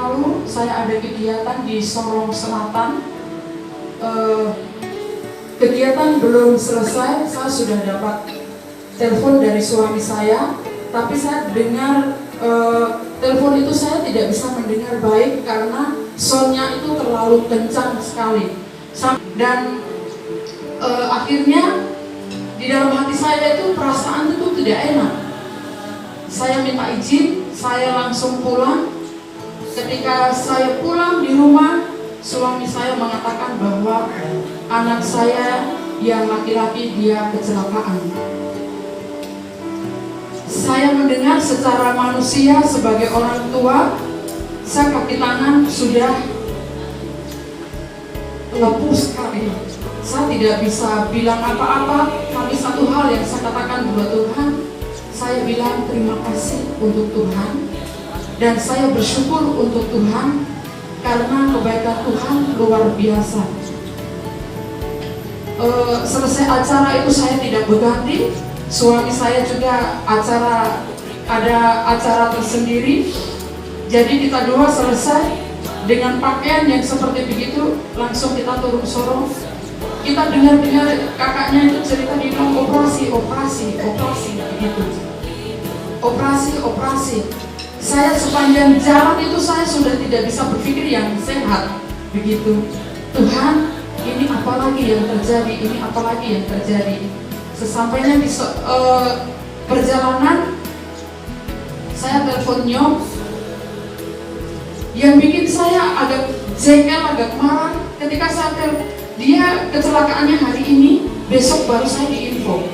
lalu saya ada kegiatan di Sorong Selatan. Kegiatan belum selesai, saya sudah dapat telepon dari suami saya, tapi saya dengar telepon itu saya tidak bisa mendengar baik karena soundnya itu terlalu kencang sekali. Dan akhirnya di dalam hati saya itu perasaan itu tidak enak. Saya minta izin, saya langsung pulang. Ketika saya pulang di rumah, suami saya mengatakan bahwa anak saya yang laki-laki dia kecelakaan. Saya mendengar secara manusia sebagai orang tua, saya kaki tangan sudah lepuh sekali. Saya tidak bisa bilang apa-apa, tapi satu hal yang saya katakan buat Tuhan, saya bilang terima kasih untuk Tuhan, dan saya bersyukur untuk Tuhan karena kebaikan Tuhan luar biasa. Selesai acara itu saya tidak berganti, suami saya juga ada acara tersendiri. Jadi kita dua selesai dengan pakaian yang seperti begitu, langsung kita turun Sorong. Kita dengar kakaknya itu cerita, dia bilang operasi begitu. Operasi. Saya sepanjang jalan itu saya sudah tidak bisa berpikir yang sehat begitu. Tuhan, ini apa lagi yang terjadi? Sesampainya di perjalanan, saya telepon Nyok. Yang bikin saya agak jengkel, agak marah ketika saya telepon dia kecelakaannya hari ini, besok baru saya diinfo.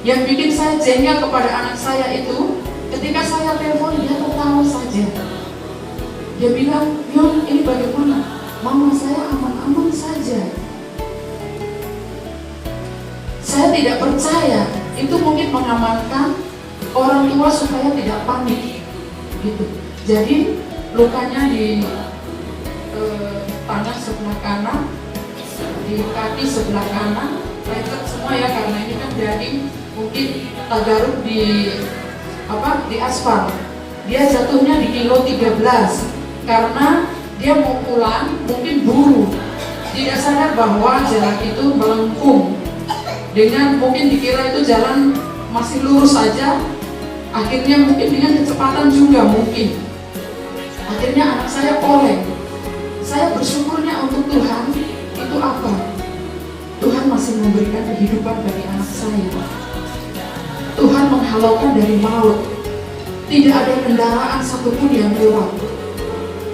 Yang bikin saya jengkel kepada anak saya itu, ketika saya telepon dia tertawa saja. Dia bilang, Yon, ini bagaimana? Mama saya aman-aman saja. Saya tidak percaya, itu mungkin mengamankan orang tua supaya tidak panik gitu. Jadi lukanya di tangan sebelah kanan, di kaki sebelah kanan, lecet semua ya, karena ini kan daging mungkin tergaruk di aspal. Dia jatuhnya di kilo 13 karena dia mau pulang, mungkin buru, tidak sadar bahwa jalan itu melengkung. Dengan mungkin dikira itu jalan masih lurus saja, akhirnya mungkin dengan kecepatan juga mungkin. Akhirnya anak saya oleng. Saya bersyukurnya untuk Tuhan. Itu apa? Tuhan masih memberikan kehidupan bagi anak saya. Tuhan menghalaukan dari maut. Tidak ada kendaraan satupun yang lewat.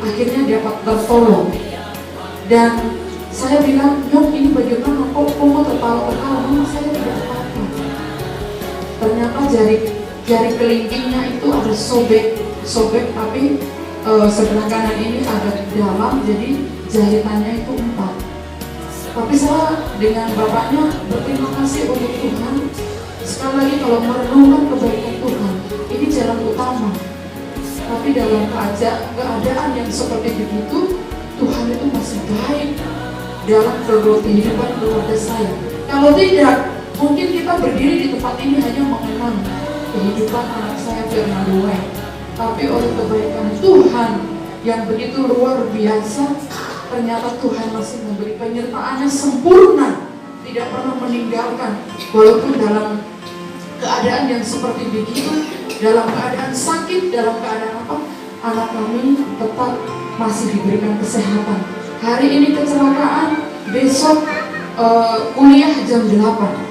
Akhirnya dapat tertolong. Dan saya bilang, Nyok, ini bagaimana? Kok kamu tertawa-tertawa? Mama, saya tidak apa-apa. Ternyata jari kelingkingnya itu ada sobek, tapi sebelah kanan ini agak dalam, jadi jahitannya itu 4. Tapi saya dengan bapaknya berterima kasih untuk Tuhan. Sekali lagi kalau merenungkan kebaikan Tuhan, ini jalan utama. Tapi dalam keadaan yang seperti begitu, Tuhan itu masih baik dalam kehidupan keluarga saya. Kalau tidak, mungkin kita berdiri di tempat ini hanya mengenang kehidupan anak saya Fernando Weng. Tapi oleh kebaikan Tuhan yang begitu luar biasa, ternyata Tuhan masih memberi penyertaannya sempurna, tidak pernah meninggalkan. Walaupun dalam keadaan yang seperti begitu, dalam keadaan sakit, dalam keadaan apa, anak kami tetap masih diberikan kesehatan. Hari ini kecelakaan, besok kuliah jam 8.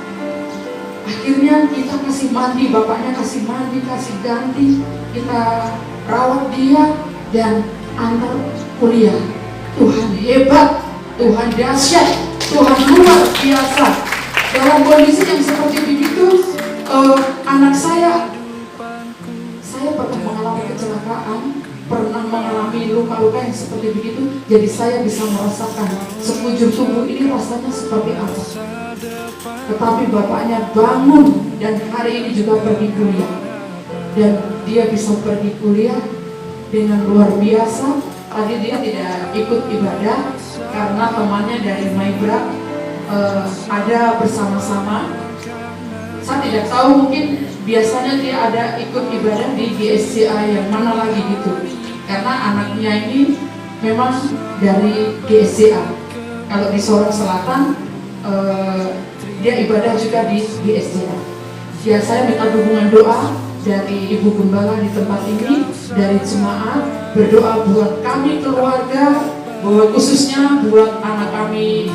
Akhirnya kita kasih mandi, bapaknya kasih mandi, kasih ganti, kita rawat dia dan antar kuliah. Tuhan hebat, Tuhan dahsyat, Tuhan luar biasa. Dalam kondisi yang seperti begitu, anak saya pernah mengalami kecelakaan, pernah mengalami luka-luka yang seperti begitu. Jadi saya bisa merasakan sekujur tubuh ini rasanya seperti apa. Tetapi bapaknya bangun dan hari ini juga pergi kuliah. Dan dia bisa pergi kuliah dengan luar biasa. Tadi dia tidak ikut ibadah karena temannya dari Maibra ada bersama-sama. Saya tidak tahu, mungkin biasanya dia ada ikut ibadah di GSCA yang mana lagi gitu. karena anaknya ini memang dari GSCA. Kalau di Sorong Selatan dia ibadah juga di GSCA. Ya, saya minta dukungan doa dari Ibu Gembala di tempat ini, dari jemaat, berdoa buat kami keluarga, bahwa khususnya buat anak kami.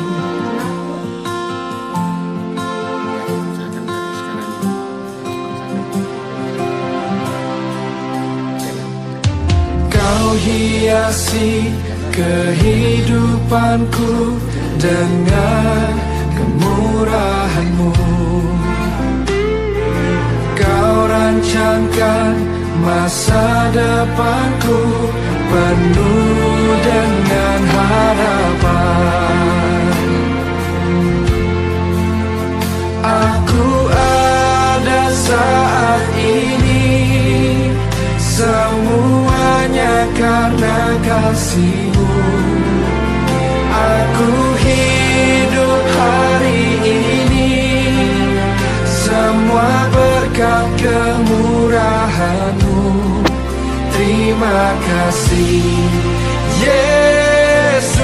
Kau hiasi kehidupanku dengan kemurahan-Mu. Kau rancangkan masa depanku penuh dengan harapan. Aku ada saat ini, semuanya karena kasih-Mu. Aku hidup hari ini, semua berkat kemurahan-Mu. Terima kasih Yesus,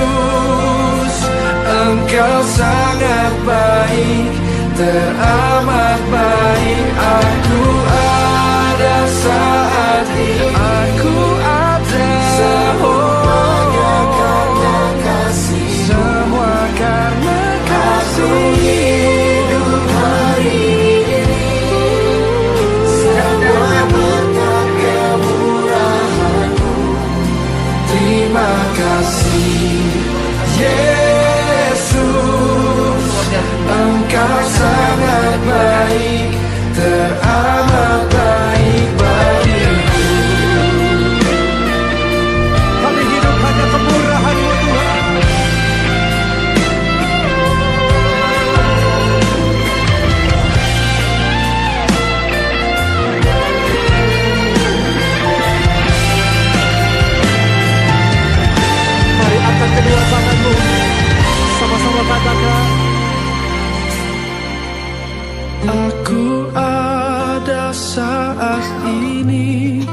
Engkau sangat baik, teramat baik. Aku ada saat ini, aku ada, semuanya karena kasih, semua karena kasih. Hidup hari ini, semua berkat kemurahan-Mu. Terima kasih Yesus, Engkau sangat baik, teramat baik bagiku. Kami hidup hanya kemurahan-Mu Tuhan. Mari angkat kedua tanganmu, sama-sama katakan. Aku ada saat ini,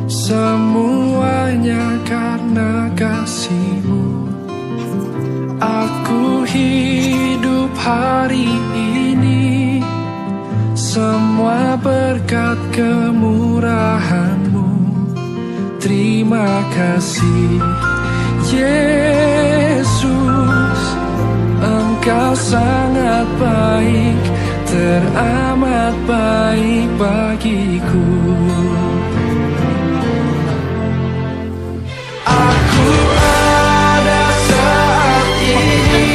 semuanya karena kasih-Mu. Aku hidup hari ini, semua berkat kemurahan-Mu. Terima kasih Yesus, Engkau sangat baik, teramat baik bagiku. Aku ada saat ini,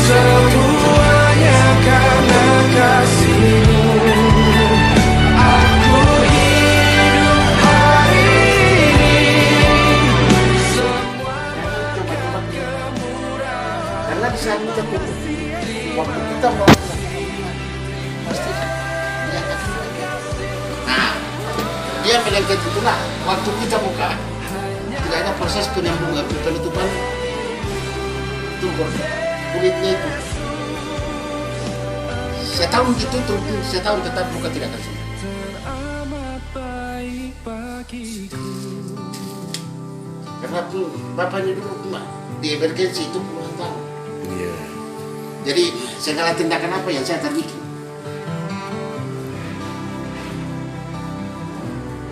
semuanya karena kasih-Mu. Aku hidup hari ini, semua kemurahan. Karena di saat kita tutup, waktu kita mau pasti dia akan melihat. Nah, dia melihat itulah waktu kita buka, tidak ada proses penyambungan penutupan tubuh kulitnya itu. Setahun ditutup, setahun tetap buka tidak akan sembuh. Karena bapaknya dulu di emergensi itu puluhan tahun. Iya. Jadi segala tindakan apa yang saya terbikin.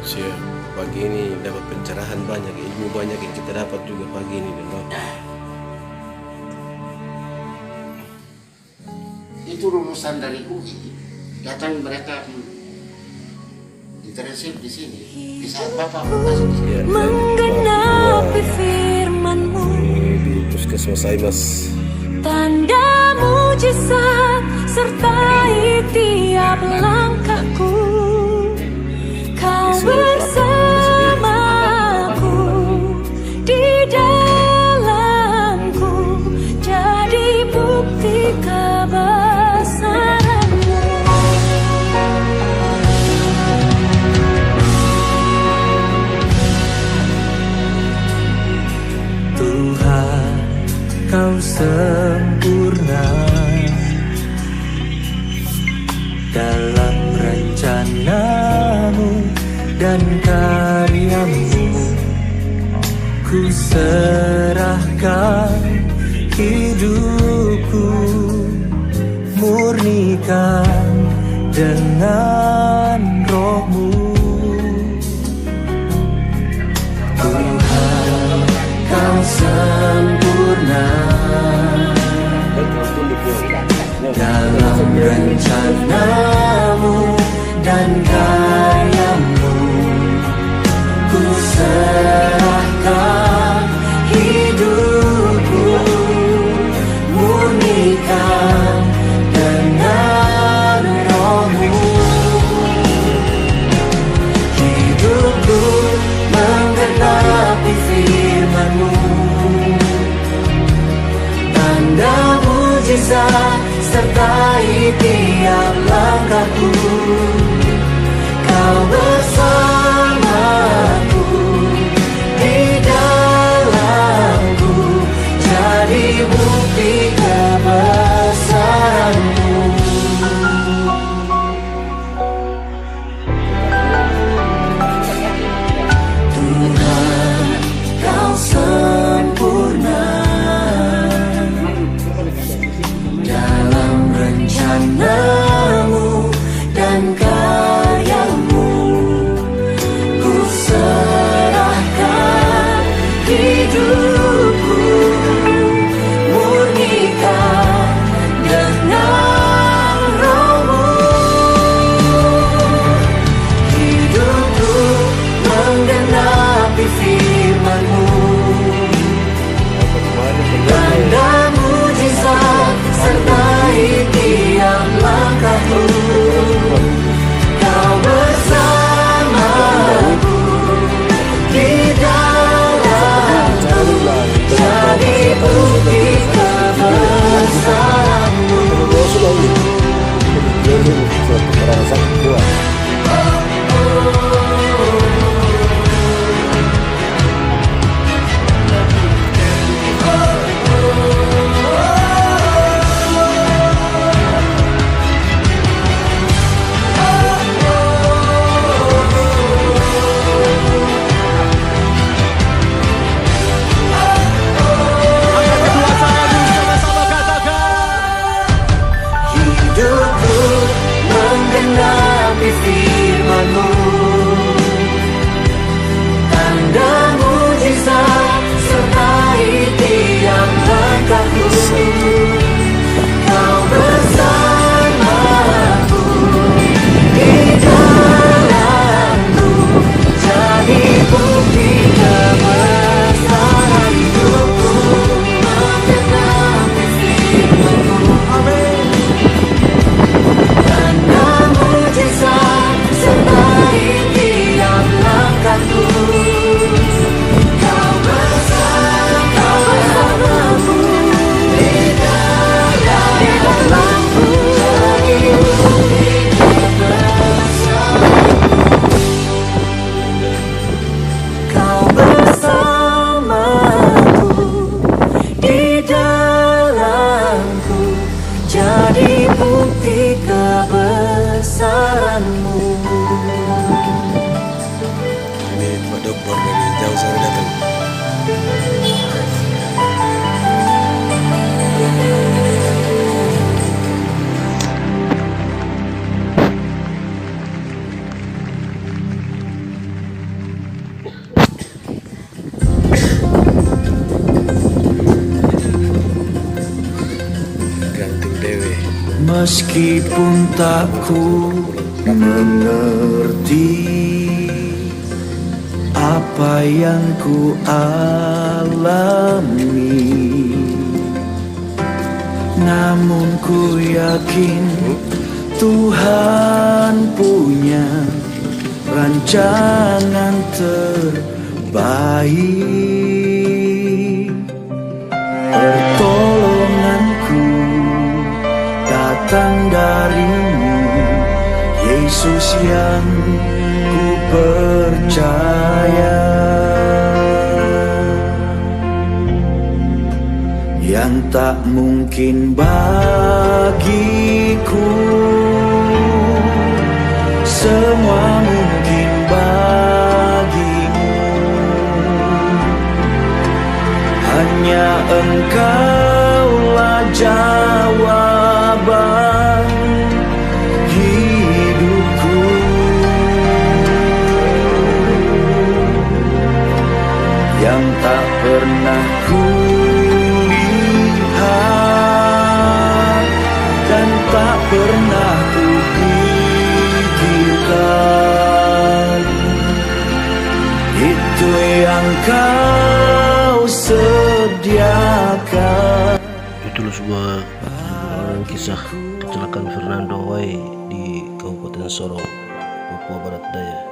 Siap. Pagi ini dapat pencerahan banyak, ilmu banyak yang kita dapat juga pagi ini dan Bapak. Itu lulusan dari UI, datang mereka internship di sini. Di saat Bapak masuk di sini. Ya, Menggenapi firman-Mu, di Puskesmas Aimas. tanda mujizat sertai tiap langkahku. Kau bersamaku di dalamku, jadi bukti kebesaran-Mu. Tuhan, Kau sempurna dalam rencana-Mu dan karya-Mu. ku serahkan hidupku, murnikan dengan roh-Mu. Tuhan, Kau sempurna dalam rencana-Mu dan karya-Mu. Ku serahkan hidupku, murnikan dengan roh-Mu. Hidupku menggenapi firman-Mu, tanda mujizat sertai tiap langkahku. Kau bersamaku, di dalamku, jadi bukti kebesaran-Mu. Tuhan, Kau sempurna dalam rencana-Mu dan karya-Mu. Ku serahkan hidupku, murnikan dengan roh-Mu. Hidupku menggenapi firman-Mu, tanda mujizat sertai tiap langkahku. Kau bersamaku, di dalamku, jadi bukti kebesaran-Mu. Hidupku menggenapi firman-Mu, tanda mujizat sertai tiap langkahku. Kau bersamaku, di dalamku, jadi bukti kebesaran hidupku. Menggenapi firman-Mu, tanda mujizat sertai tiap langkahku. Kau bersamaku, di dalamku, jadi bukti kebesaran-Mu. Kau bersamaku, di dalamku, jadi bukti kebesaran-Mu. Ini Pak Dokter dari jauh sana datang. Ganting dewe. Meskipun tak ku mengerti apa yang ku alami, namun ku yakin Tuhan punya rancangan terbaik. Pertolonganku datang dari-Mu, Yesus yang ku percaya, yang tak mungkin bagiku, semua mungkin bagi-Mu. hanya Engkaulah jawaban hidupku. Yang tak pernah ku lihat dan tak pernah ku pikirkan, itu yang Kau sediakan. Itulah sebuah kisah kecelakaan Fernando Wai di Kabupaten Sorong, Papua Barat Daya.